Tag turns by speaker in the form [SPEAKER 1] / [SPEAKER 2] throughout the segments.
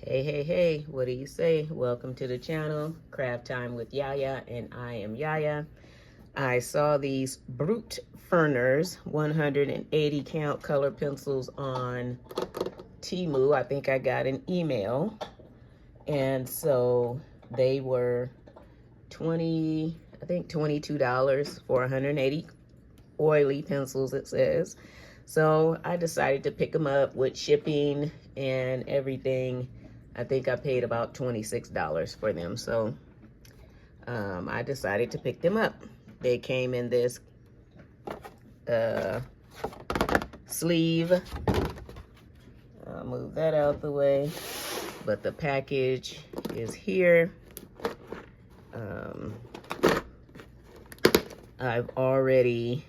[SPEAKER 1] Hey, what do you say? Welcome to the channel, Craft Time with Yaya, and I am Yaya. I saw these Brutfuners 180 count color pencils on Temu. I think I got an email, and so they were $22 for 180 oily pencils, it says. So I decided to pick them up with shipping and everything. I think I paid about $26 for them. So I decided to pick them up. They came in this sleeve. I'll move that out the way. But the package is here. I've already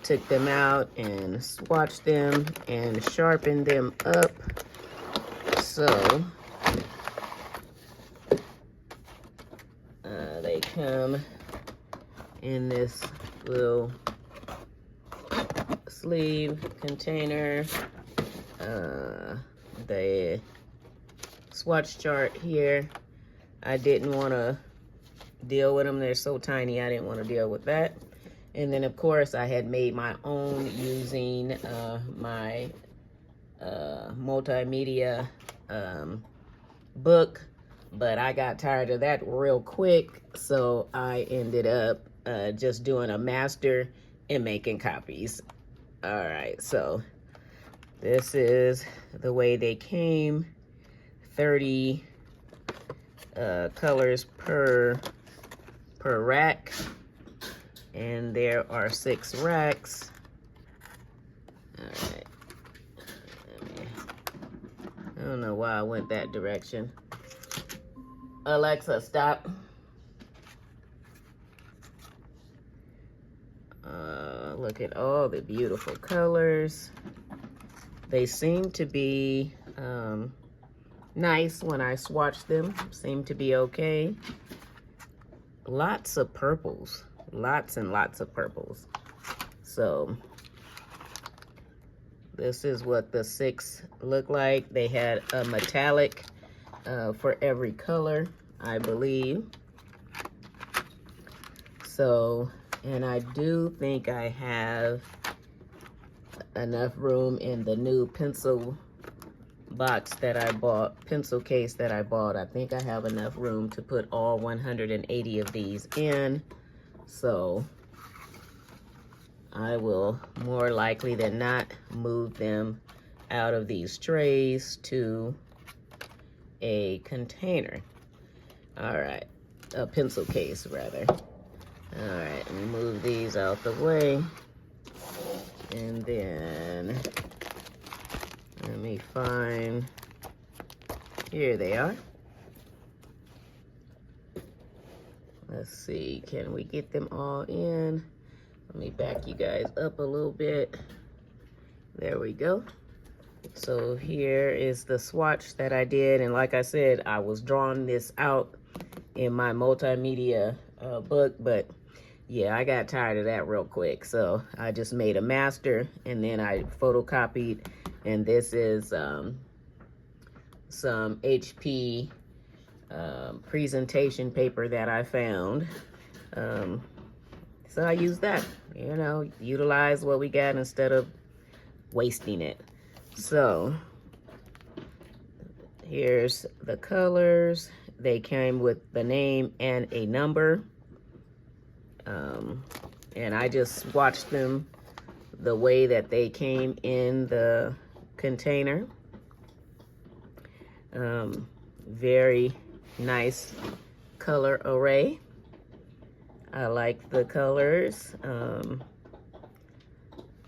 [SPEAKER 1] took them out and swatched them and sharpened them up. So they come in this little sleeve container. The swatch chart here. I didn't want to deal with them. They're so tiny. I didn't want to deal with that. And then, of course, I had made my own using my multimedia book, but I got tired of that real quick, so I ended up just doing a master and making copies. All right, so this is the way they came. 30 colors per rack, and there are 6 racks. All right. I don't know why I went that direction. Alexa, stop. Look at all the beautiful colors. They seem to be nice when I swatch them. Seem to be okay. Lots of purples. Lots and lots of purples. So this is what the 6 look like. They had a metallic for every color, I believe. So, and I do think I have enough room in the new pencil box that I bought, pencil case that I bought. I think I have enough room to put all 180 of these in. So I will more likely than not move them out of these trays to a container. All right, a pencil case rather. All right, let me move these out the way. And then let me find, here they are. Let's see, can we get them all in? Let me back you guys up a little bit. There we go. So here is the swatch that I did. And like I said, I was drawing this out in my multimedia book, but yeah, I got tired of that real quick. So I just made a master and then I photocopied. And this is some HP presentation paper that I found. So I use that, you know, utilize what we got instead of wasting it. So here's the colors. They came with the name and a number. And I just swatched them the way that they came in the container. Very nice color array. I like the colors.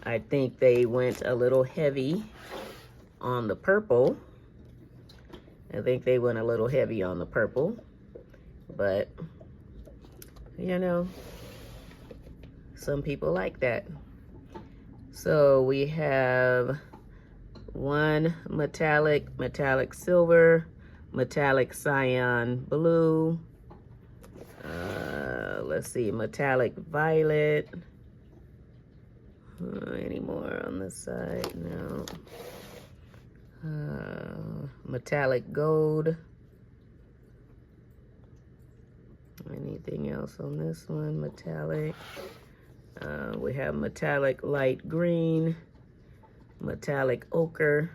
[SPEAKER 1] I think they went a little heavy on the purple. But you know, some people like that. So we have one metallic silver, metallic cyan blue, let's see, metallic violet. Any more on this side? No. metallic gold. Anything else on this one? Metallic. We have metallic light green, metallic ochre.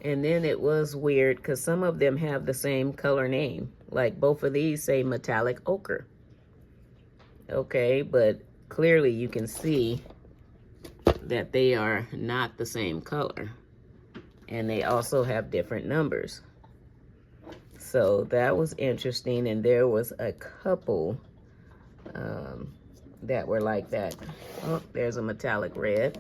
[SPEAKER 1] And then it was weird because some of them have the same color name. Like both of these say metallic ochre. Okay, but clearly you can see that they are not the same color. And they also have different numbers. So that was interesting. And there was a couple that were like that. Oh, there's a metallic red.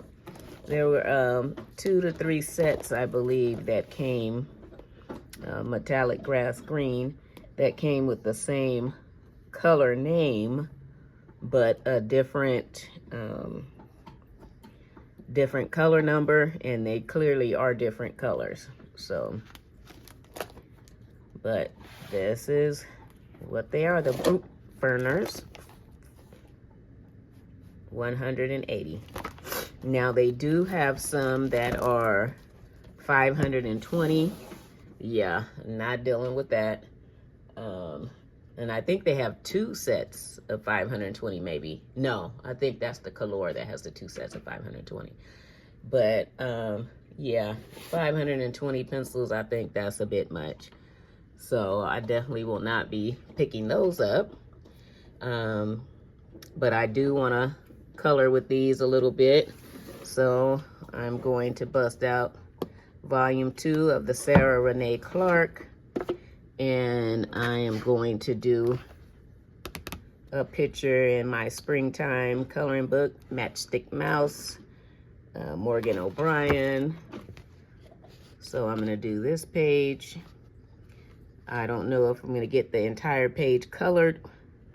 [SPEAKER 1] There were 2 to 3 sets, I believe, that came, metallic grass green, that came with the same color name, but a different different color number, and they clearly are different colors. So, but this is what they are, the Brutfuners. 180. Now they do have some that are 520. Yeah, not dealing with that. And I think they have 2 sets of 520 maybe. No, I think that's the Color that has the 2 sets of 520. But yeah, 520 pencils, I think that's a bit much. So I definitely will not be picking those up. But I do want to color with these a little bit. So I'm going to bust out volume 2 of the Sarah Renee Clark. And I am going to do a picture in my springtime coloring book, Matchstick Mouse, Morgan O'Brien. So I'm going to do this page. I don't know if I'm going to get the entire page colored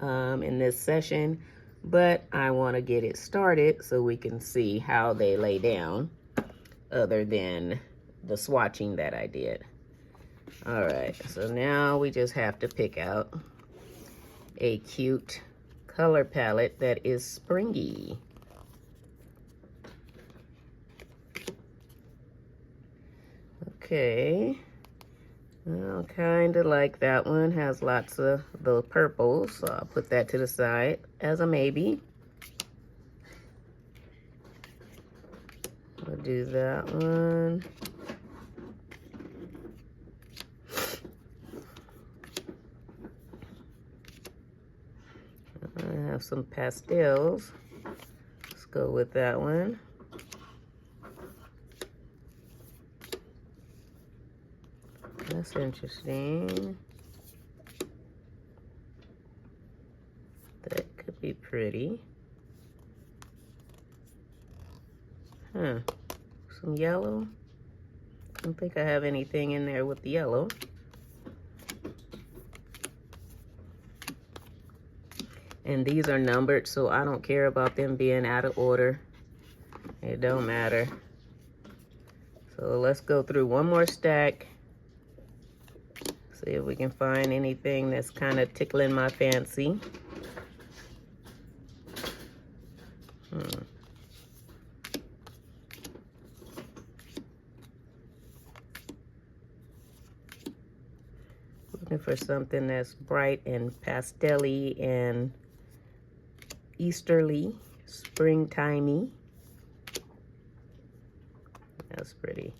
[SPEAKER 1] in this session, but I want to get it started so we can see how they lay down other than the swatching that I did. All right, so now we just have to pick out a cute color palette that is springy. Okay, well, kind of like that one, has lots of the purples, so I'll put that to the side as a maybe. I'll do that one. I have some pastels. Let's go with that one. That's interesting. That could be pretty. Huh. Some yellow. I don't think I have anything in there with the yellow. And these are numbered, so I don't care about them being out of order. It don't matter. So let's go through one more stack. See if we can find anything that's kind of tickling my fancy. Looking for something that's bright and pastel-y and Easterly, springtimey. That's pretty.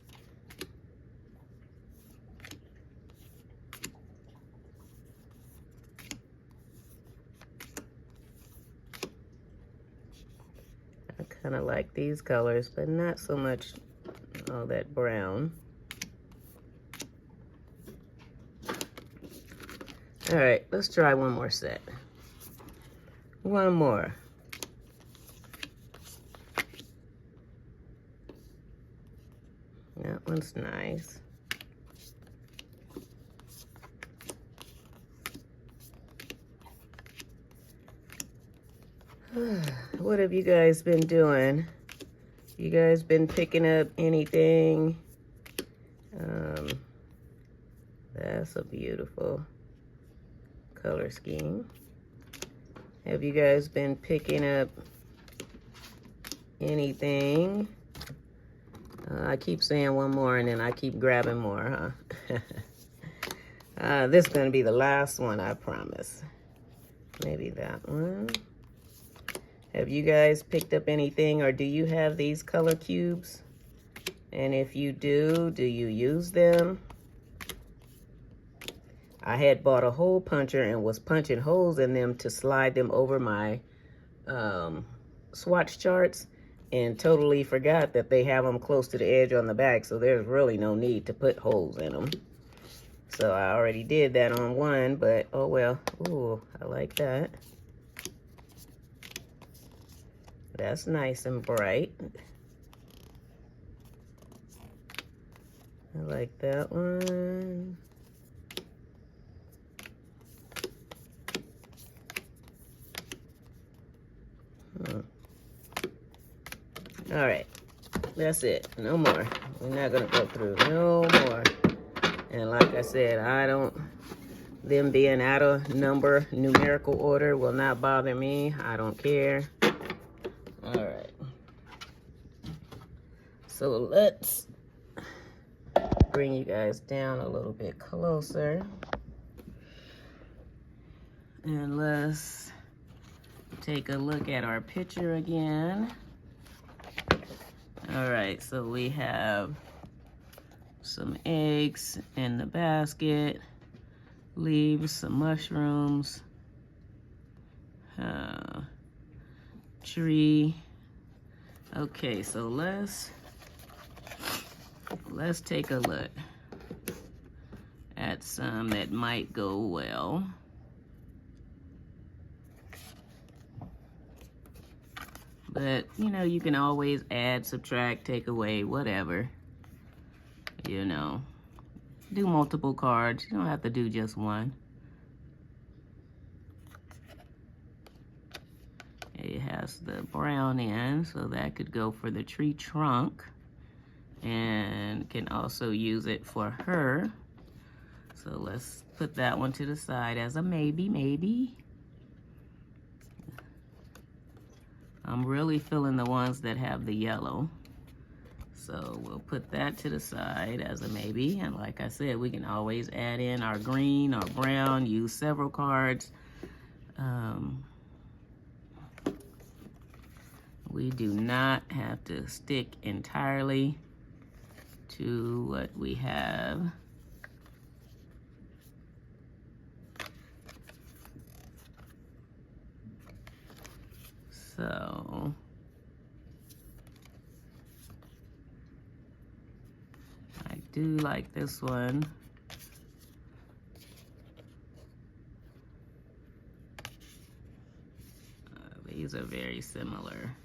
[SPEAKER 1] I kind of like these colors, but not so much all that brown. All right, let's try one more set. One more. That one's nice. What have you guys been doing? You guys been picking up anything? That's a beautiful color scheme. Have you guys been picking up anything I keep saying one more and then I keep grabbing more, huh? This is going to be the last one, I promise. Maybe that one. Have you guys picked up anything, or do you have these color cubes? And if you do you use them? I had bought a hole puncher and was punching holes in them to slide them over my swatch charts, and totally forgot that they have them close to the edge on the back, so there's really no need to put holes in them. So I already did that on one, but oh well. Ooh, I like that. That's nice and bright. I like that one. All right, that's it. No more. We're not gonna go through no more. And like I said, them being out of numerical order will not bother me. I don't care. All right. So let's bring you guys down a little bit closer. And let's take a look at our picture again. All right, so we have some eggs in the basket, leaves, some mushrooms, tree. Okay, so let's take a look at some that might go well. But, you know, you can always add, subtract, take away, whatever. You know, do multiple cards. You don't have to do just one. It has the brown end, so that could go for the tree trunk. And can also use it for her. So let's put that one to the side as a maybe. I'm really feeling the ones that have the yellow. So we'll put that to the side as a maybe. And like I said, we can always add in our green or brown, use several cards. We do not have to stick entirely to what we have. So I do like this one. These are very similar,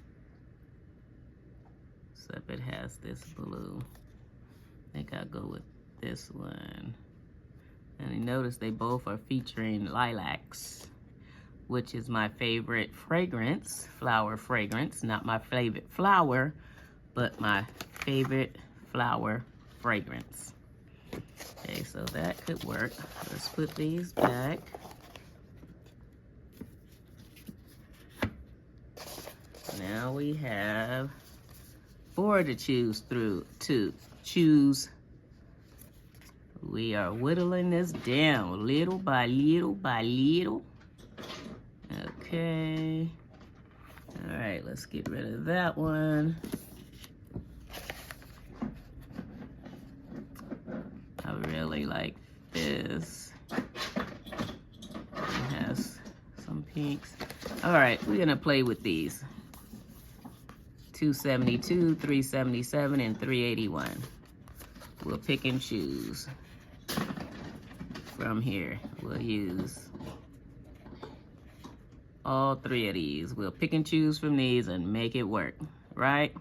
[SPEAKER 1] except it has this blue. I think I'll go with this one. And you notice they both are featuring lilacs, which is my favorite fragrance, flower fragrance. Not my favorite flower, but my favorite flower fragrance. Okay, so that could work. Let's put these back. Now we have 4 to choose through. We are whittling this down little by little by little. Okay. All right, let's get rid of that one. I really like this. It has some pinks. All right, we're gonna play with these. 272, 377, and 381. We'll pick and choose from here. We'll use all 3 of these. We'll pick and choose from these and make it work, right?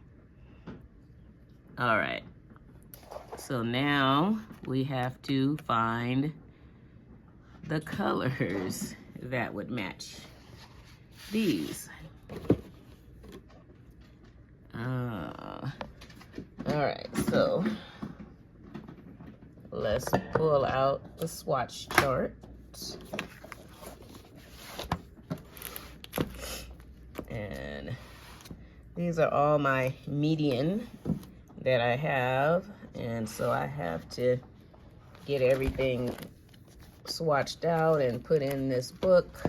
[SPEAKER 1] All right. So now we have to find the colors that would match these. All right, so let's pull out the swatch chart. And these are all my median that I have, and so I have to get everything swatched out and put in this book.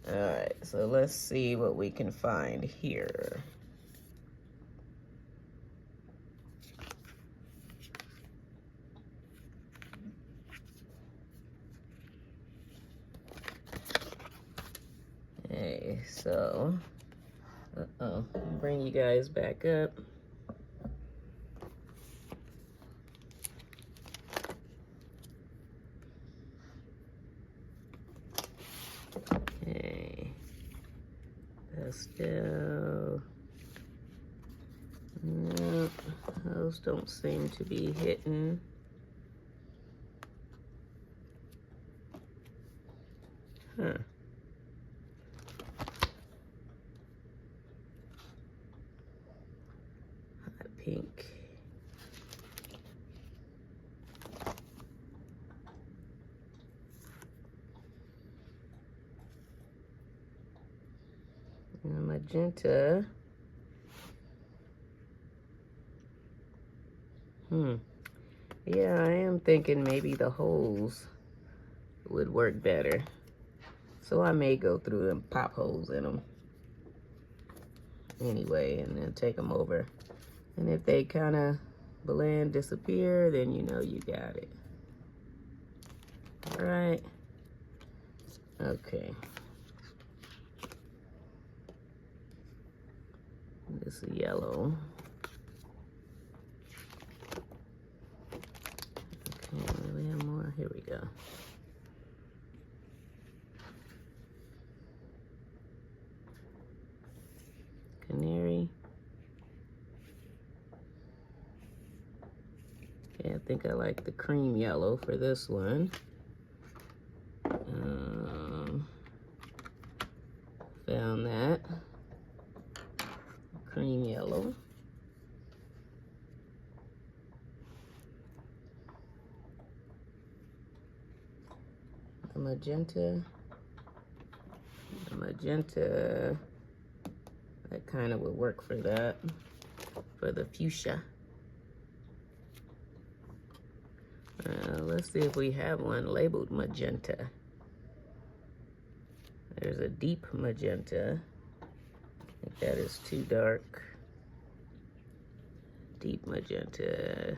[SPEAKER 1] All right, so let's see what we can find here. Okay, so, bring you guys back up. Okay, pastel. Nope, those don't seem to be hitting. Huh. Hot pink. And magenta. Yeah, I am thinking maybe the holes would work better. So I may go through and pop holes in them anyway, and then take them over. And if they kind of blend, disappear, then you know you got it. All right. Okay. This is yellow. Okay, we have more. Here we go. Canary. Okay, I think I like the cream yellow for this one. Found that. Cream yellow. The magenta. The magenta. That kind of would work for that. For the fuchsia. Let's see if we have one labeled magenta. There's a deep magenta. I think that is too dark. Deep magenta.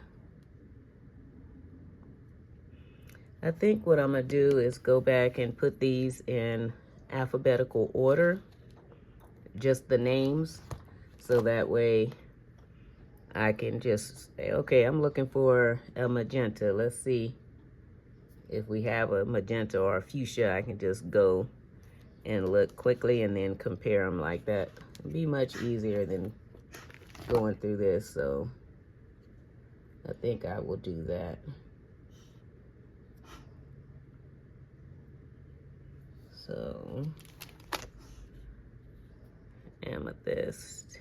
[SPEAKER 1] I think what I'm gonna do is go back and put these in alphabetical order, just the names, so that way I can just say, okay, I'm looking for a magenta. Let's see if we have a magenta or a fuchsia. I can just go and look quickly and then compare them like that. It'd be much easier than going through this, so I think I will do that. So, amethyst.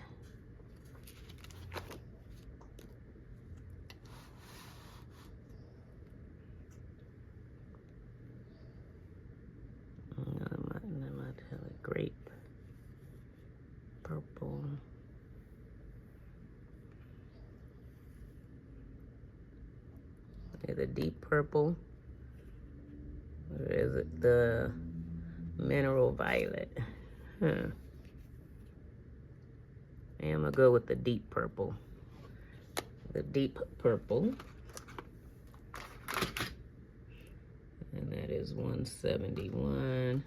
[SPEAKER 1] I might have a grape. Purple. Okay, the deep purple. Or is it the mineral violet? Huh. And I'm gonna go with the deep purple. The deep purple. And that is 171.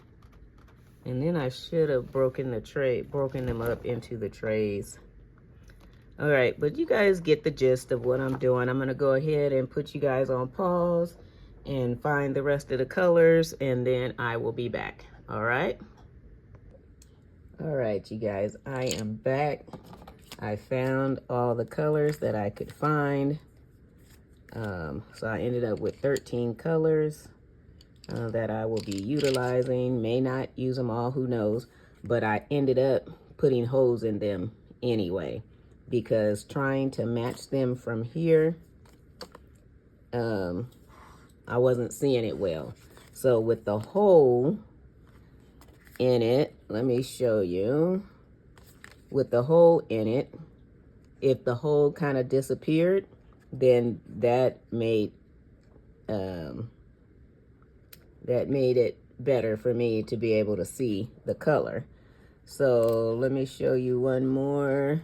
[SPEAKER 1] And then I should have broken them up into the trays. All right, but you guys get the gist of what I'm doing. I'm gonna go ahead and put you guys on pause and find the rest of the colors, and then I will be back. All right. All right, you guys, I am back. I found all the colors that I could find. So I ended up with 13 colors that I will be utilizing. May not use them all, who knows, but I ended up putting holes in them anyway, because trying to match them from here, I wasn't seeing it well. So with the hole in it, let me show you. With the hole in it, if the hole kind of disappeared, then that made it better for me to be able to see the color. So let me show you one more.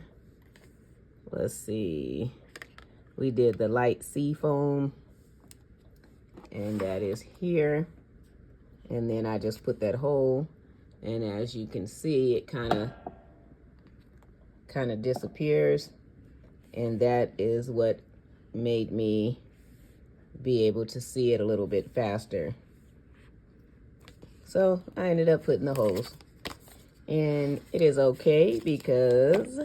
[SPEAKER 1] Let's see. We did the light sea foam, and that is here. And then I just put that hole, and as you can see, it kind of disappears, and that is what made me be able to see it a little bit faster. So I ended up putting the holes, and it is okay because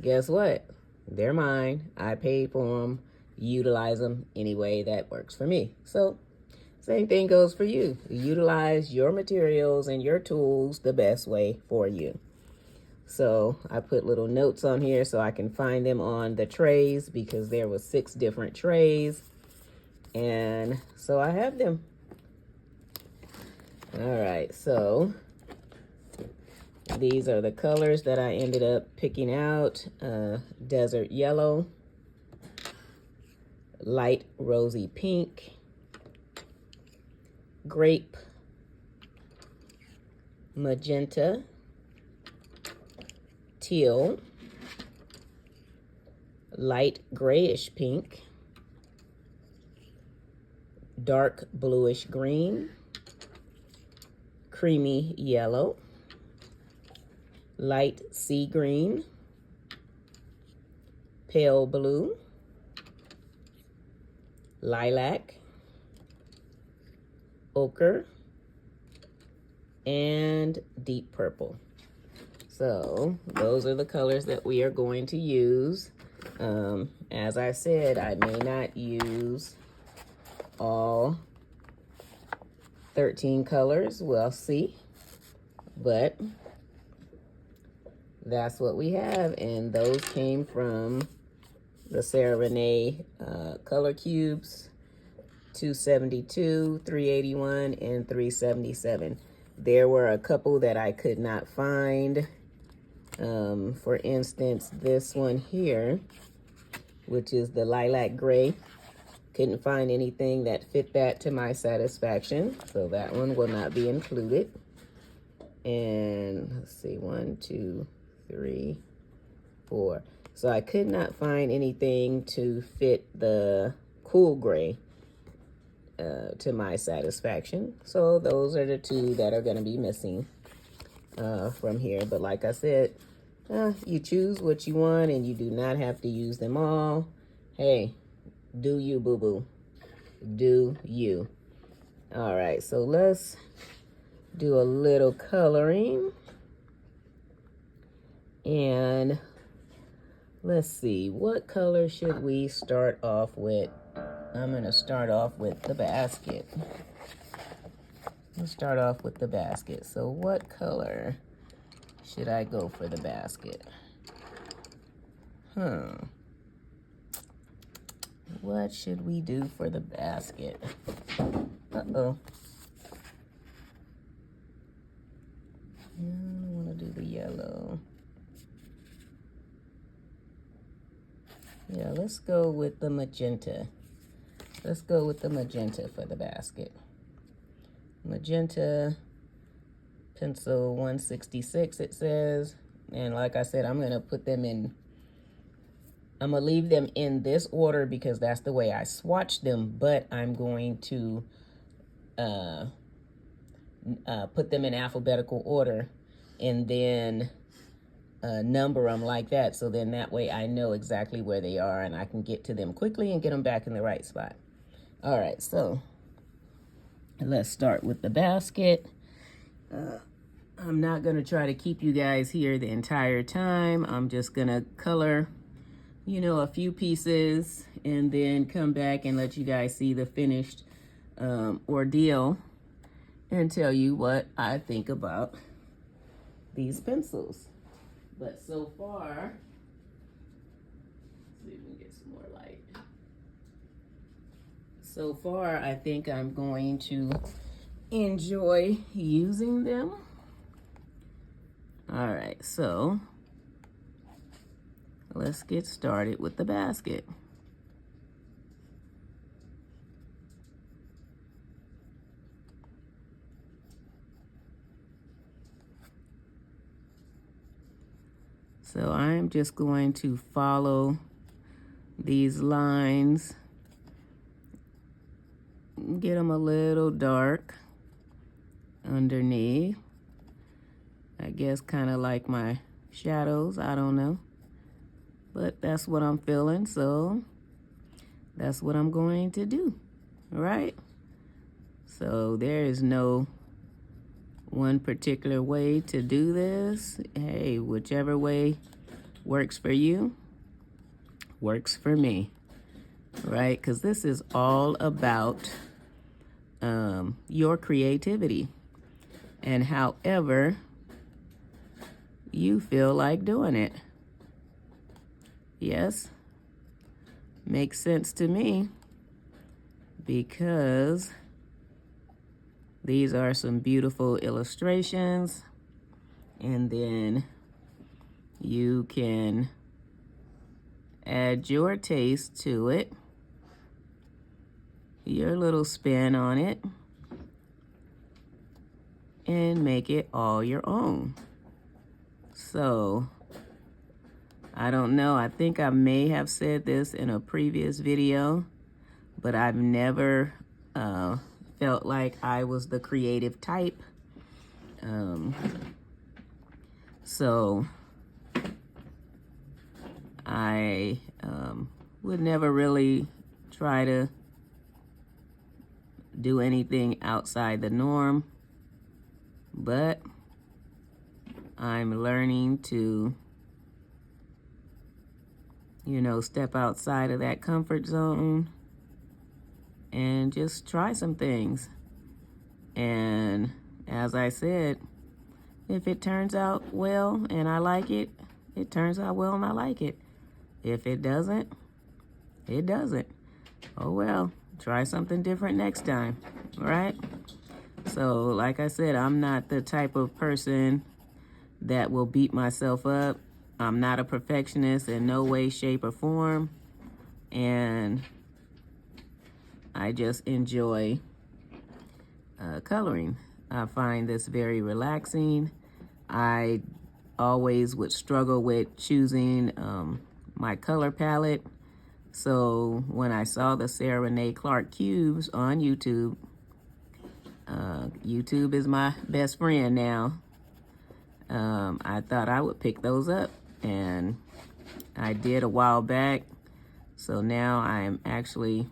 [SPEAKER 1] guess what? They're mine. I paid for them. Utilize them any way that works for me. So same thing goes for you. Utilize your materials and your tools the best way for you. So I put little notes on here so I can find them on the trays, because there was 6 different trays. And so I have them. All right, so these are the colors that I ended up picking out. Desert yellow, light rosy pink, grape, magenta, teal, light grayish pink, dark bluish green, creamy yellow, light sea green, pale blue, lilac, ochre, and deep purple. So those are the colors that we are going to use. As I said, I may not use all 13 colors. We'll see. But that's what we have. And those came from the Sarah Renee color cubes, 272, 381, and 377. There were a couple that I could not find. For instance, this one here, which is the lilac gray. Couldn't find anything that fit that to my satisfaction, so that one will not be included. And let's see, 1, 2, 3, 4. So I could not find anything to fit the cool gray to my satisfaction. So those are the 2 that are going to be missing from here. But like I said, you choose what you want, and you do not have to use them all. Hey, do you, boo-boo. Do you. All right, so let's do a little coloring. And let's see, what color should we start off with? I'm going to start off with the basket. Let's start off with the basket. So what color should I go for the basket? What should we do for the basket? Uh-oh. I want to do the yellow. Yeah, let's go with the magenta. Let's go with the magenta for the basket. Magenta, pencil 166, it says. And like I said, I'm going to put them in, I'm going to leave them in this order because that's the way I swatched them, but I'm going to put them in alphabetical order and then number them like that. So then that way I know exactly where they are and I can get to them quickly and get them back in the right spot. All right, so let's start with the basket. I'm not going to try to keep you guys here the entire time. I'm just going to color, you know, a few pieces and then come back and let you guys see the finished ordeal and tell you what I think about these pencils. But so far, let's see if we can get some more light. So far, I think I'm going to enjoy using them. All right, so let's get started with the basket. So I'm just going to follow these lines, get them a little dark underneath. I guess kind of like my shadows, I don't know. But that's what I'm feeling, so that's what I'm going to do, right? So there is no one particular way to do this. Hey, whichever way works for you, works for me, right? Because this is all about your creativity and however you feel like doing it. Yes, makes sense to me because these are some beautiful illustrations, and then you can add your taste to it, your little spin on it, and make it all your own. So, I don't know, I think I may have said this in a previous video, but I've never felt like I was the creative type. So I would never really try to do anything outside the norm, but I'm learning to, you know, step outside of that comfort zone and just try some things. And as I said, if it turns out well and I like it, it turns out well and I like it. If it doesn't, it doesn't. Oh well, try something different next time, right? So like I said, I'm not the type of person that will beat myself up. I'm not a perfectionist in no way, shape, or form. And I just enjoy coloring. I find this very relaxing. I always would struggle with choosing my color palette. So when I saw the Sarah Renee Clark cubes on YouTube, YouTube is my best friend now. I thought I would pick those up, and I did a while back. So now I am actually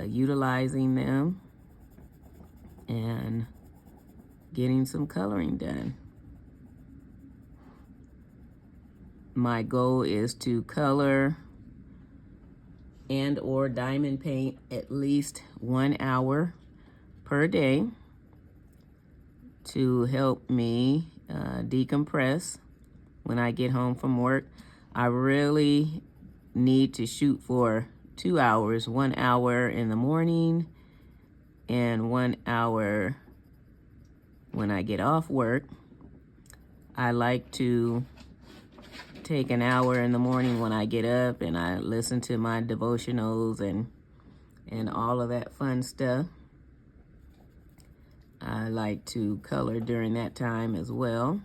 [SPEAKER 1] utilizing them and getting some coloring done. My goal is to color and or diamond paint at least 1 hour per day to help me decompress when I get home from work. I really need to shoot for 2 hours, 1 hour in the morning and 1 hour when I get off work. I like to take an hour in the morning when I get up and I listen to my devotionals and all of that fun stuff. I like to color during that time as well,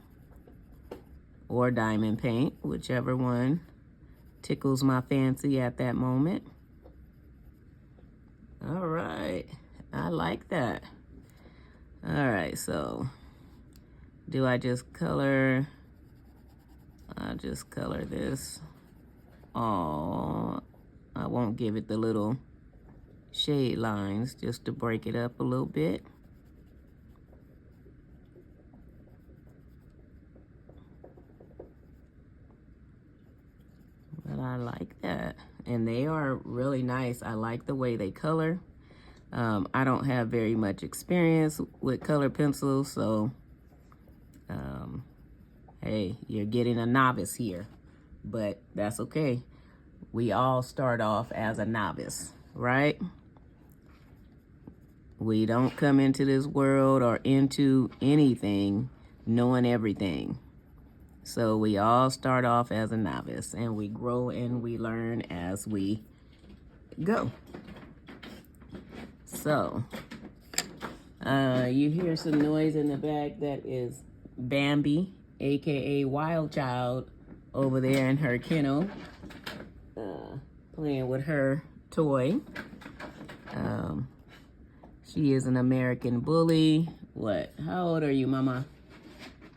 [SPEAKER 1] or diamond paint, whichever one tickles my fancy at that moment. All right, I like that. All right, so do I just color? I'll just color this. Oh, I won't give it the little shade lines just to break it up a little bit. But I like that. And they are really nice. I like the way they color. I don't have very much experience with color pencils, so hey, you're getting a novice here, but that's okay. We all start off as a novice, right? We don't come into this world or into anything knowing everything. So we all start off as a novice, and we grow and we learn as we go. So, you hear some noise in the back. That is Bambi, aka Wild Child, over there in her kennel, playing with her toy. She is an American bully. What? How old are you, Mama?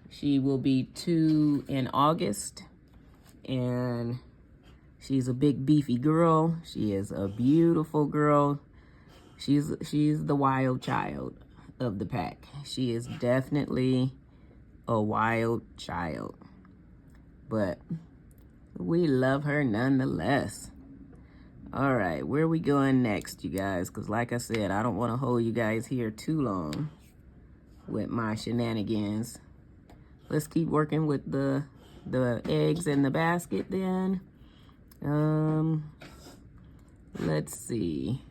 [SPEAKER 1] She will be 2 in August, and she's a big beefy girl. She is a beautiful girl. She's the wild child of the pack. She is definitely a wild child, but we love her nonetheless. All right, where are we going next, you guys? Because like I said, I don't want to hold you guys here too long with my shenanigans. Let's keep working with the eggs in the basket then. Let's see.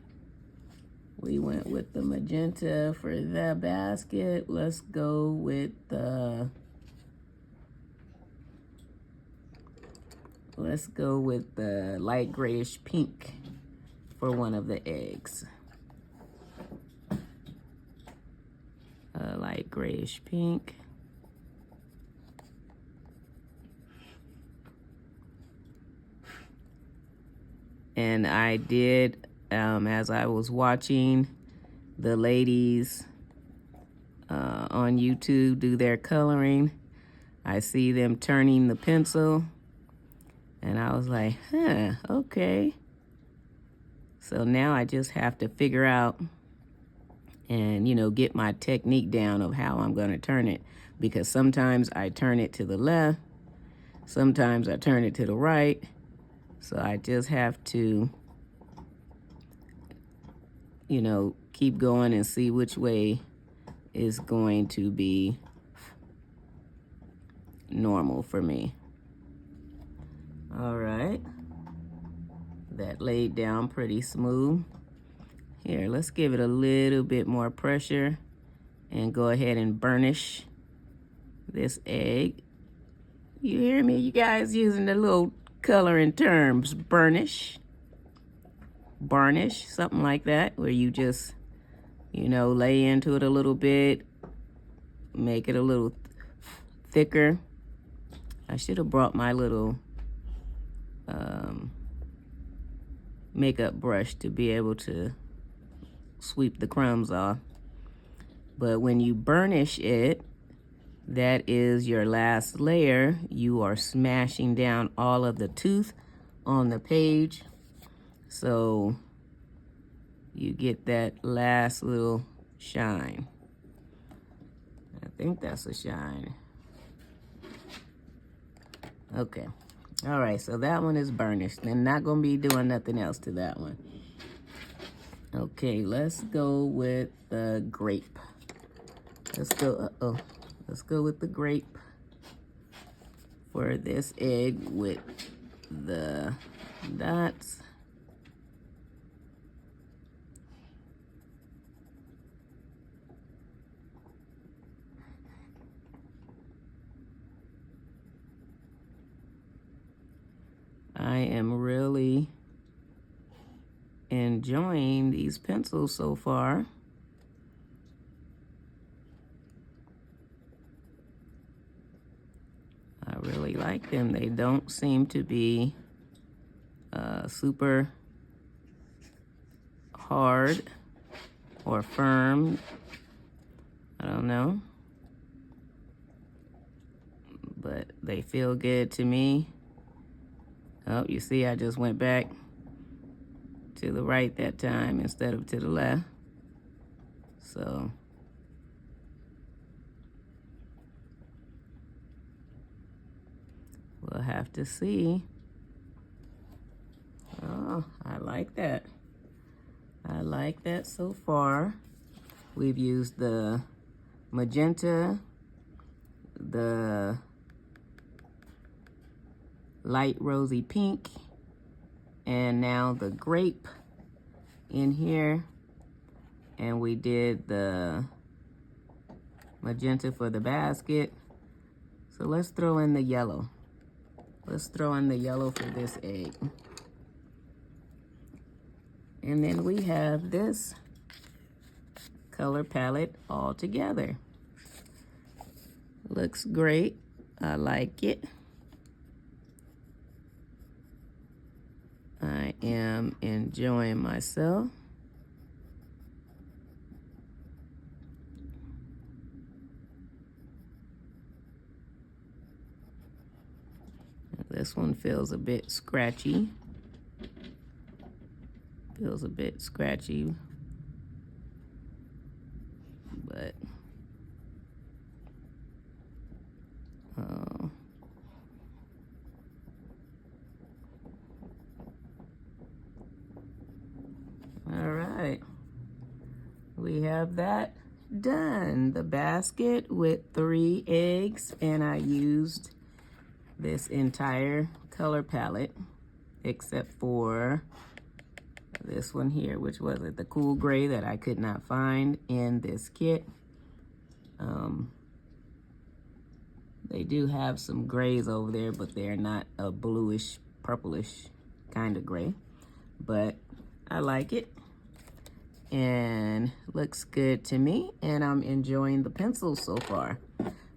[SPEAKER 1] We went with the magenta for the basket. Let's go with the light grayish pink for one of the eggs. Light grayish pink. And I did, as I was watching the ladies on YouTube do their coloring, I see them turning the pencil, and I was like, okay. So now I just have to figure out and, get my technique down of how I'm going to turn it, because sometimes I turn it to the left, sometimes I turn it to the right. So I just have to, keep going and see which way is going to be normal for me. All right. That laid down pretty smooth. Here, let's give it a little bit more pressure and go ahead and burnish this egg. You hear me? You guys using the little coloring terms, burnish, something like that, where you just, lay into it a little bit, make it a little thicker. I should have brought my little makeup brush to be able to sweep the crumbs off. But when you burnish it, that is your last layer. You are smashing down all of the tooth on the page, so you get that last little shine. I think that's a shine. Okay. All right, so that one is burnished. I'm not going to be doing nothing else to that one. Okay, let's go with the grape. Let's go with the grape for this egg with the dots. I am really enjoying these pencils so far. I really like them. They don't seem to be super hard or firm. I don't know. But they feel good to me. Oh, you see, I just went back to the right that time instead of to the left. So we'll have to see. Oh, I like that. I like that so far. We've used the magenta, the light rosy pink, and now the grape in here. And we did the magenta for the basket. So let's throw in the yellow. Let's throw in the yellow for this egg. And then we have this color palette all together. Looks great. I like it. I am enjoying myself. This one feels a bit scratchy. Feels a bit scratchy, but all right, we have that done. The basket with 3 eggs, and I used this entire color palette except for this one here, which was it, the cool gray that I could not find in this kit. They do have some grays over there, but they're not a bluish, purplish kind of gray. But I like it, and looks good to me, and I'm enjoying the pencils so far.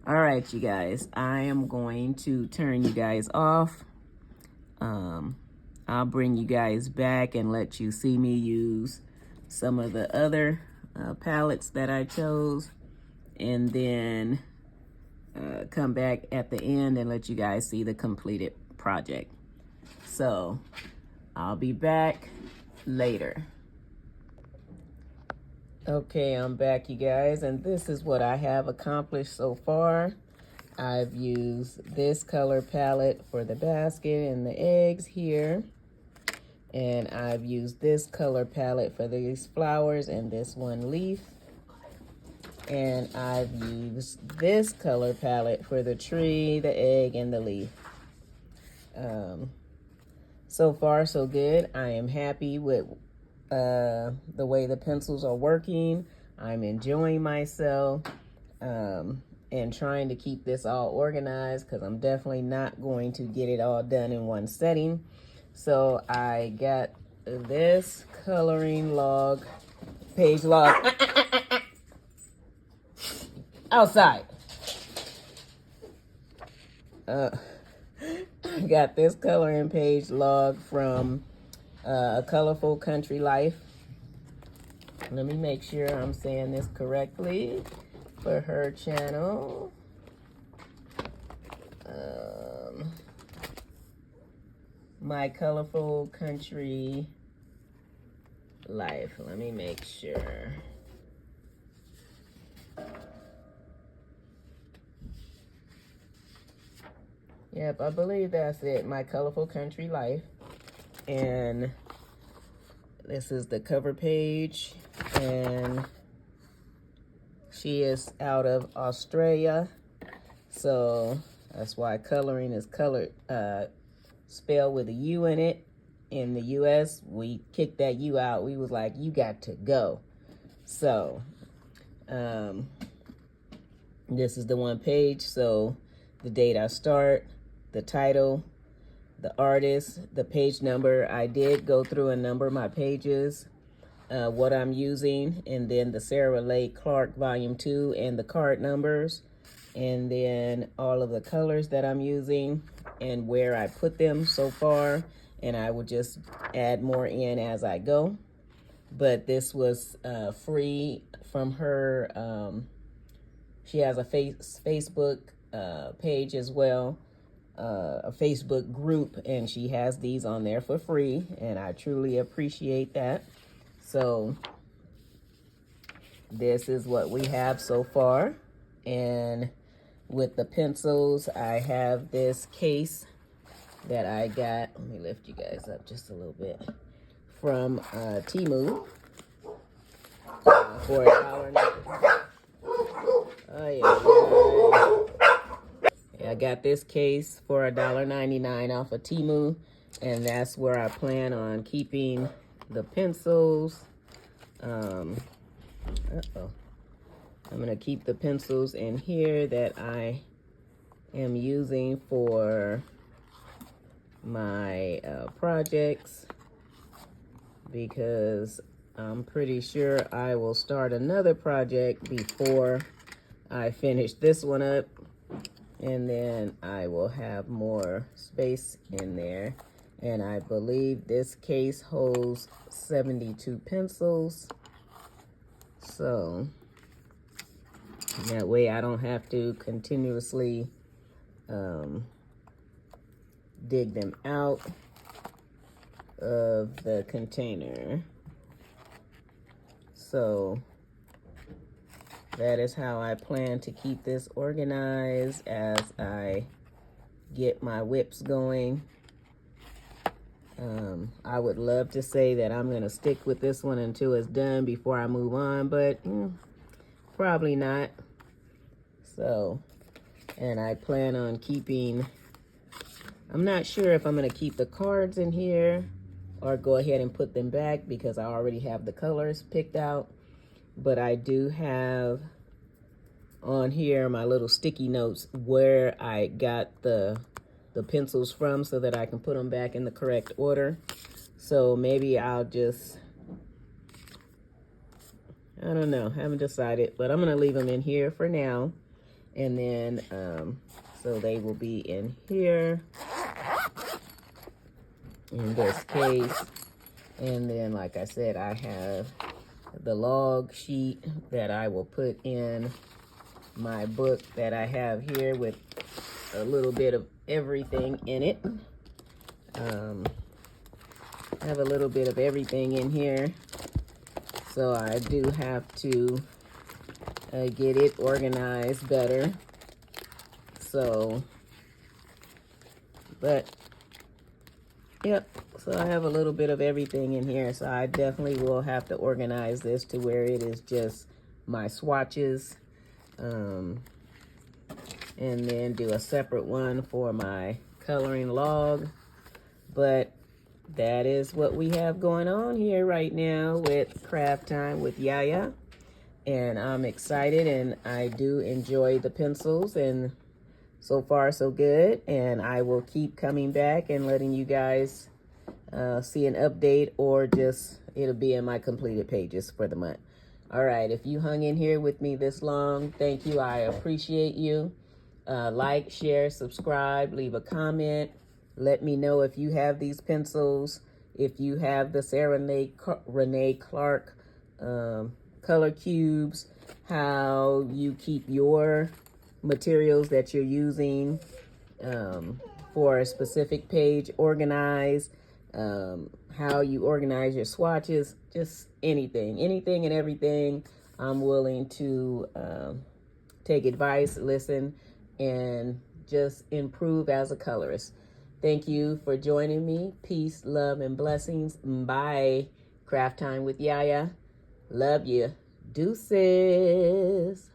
[SPEAKER 1] All right, you guys, I am going to turn you guys off. I'll bring you guys back and let you see me use some of the other palettes that I chose, and then come back at the end and let you guys see the completed project. So I'll be back later. Okay, I'm back, you guys, and this is what I have accomplished so far. I've used this color palette for the basket and the eggs here. And I've used this color palette for these flowers and this one leaf. And I've used this color palette for the tree, the egg, and the leaf. So far, so good. I am happy with the way the pencils are working. I'm enjoying myself and trying to keep this all organized, because I'm definitely not going to get it all done in one setting. So I got this coloring log, page log, outside. I got this coloring page log from A Colorful Country Life. Let me make sure I'm saying this correctly for her channel. My Colorful Country Life. Let me make sure. Yep, I believe that's it. My Colorful Country Life. And this is the cover page. And she is out of Australia. So that's why coloring is colored, spelled with a U in it. In the US, we kicked that U out. We was like, you got to go. So this is the one page. So the date I start, the title, the artist, the page number. I did go through and number my pages, what I'm using, and then the Sarah Lake Clark Volume 2 and the card numbers, and then all of the colors that I'm using and where I put them so far, and I will just add more in as I go. But this was free from her. She has a Facebook page as well, a Facebook group, and she has these on there for free, and I truly appreciate that. So this is what we have so far. And with the pencils, I have this case that I got. Let me lift you guys up just a little bit. From Temu for $1.99. Oh, yeah, I got this case for $1.99 off of Temu, and that's where I plan on keeping the pencils. I'm gonna keep the pencils in here that I am using for my projects, because I'm pretty sure I will start another project before I finish this one up, and then I will have more space in there. And I believe this case holds 72 pencils, so that way I don't have to continuously dig them out of the container. So that is how I plan to keep this organized as I get my whips going. I would love to say that I'm going to stick with this one until it's done before I move on, but probably not. So, and I plan on keeping, I'm not sure if I'm going to keep the cards in here or go ahead and put them back, because I already have the colors picked out. But I do have on here my little sticky notes where I got the pencils from, so that I can put them back in the correct order. So maybe I'll just, I don't know, haven't decided, but I'm gonna leave them in here for now. And then, so they will be in here, in this case. And then, like I said, I have the log sheet that I will put in my book that I have here with a little bit of everything in it. I have a little bit of everything in here, so I do have to get it organized better. So, but yep, so I have a little bit of everything in here, so I definitely will have to organize this to where it is just my swatches, and then do a separate one for my coloring log. But that is what we have going on here right now with Craft Time with Yaya. And I'm excited, and I do enjoy the pencils, and so far so good. And I will keep coming back and letting you guys see an update, or just it'll be in my completed pages for the month. All right, if you hung in here with me this long, thank you. I appreciate you. Like, share, subscribe, leave a comment. Let me know if you have these pencils, if you have the Sarah Renee Clark color cubes, how you keep your materials that you're using for a specific page organized, how you organize your swatches, just anything and everything. I'm willing to take advice, listen, and just improve as a colorist. Thank you for joining me. Peace, love, and blessings. Bye. Craft Time with Yaya. Love you. Deuces.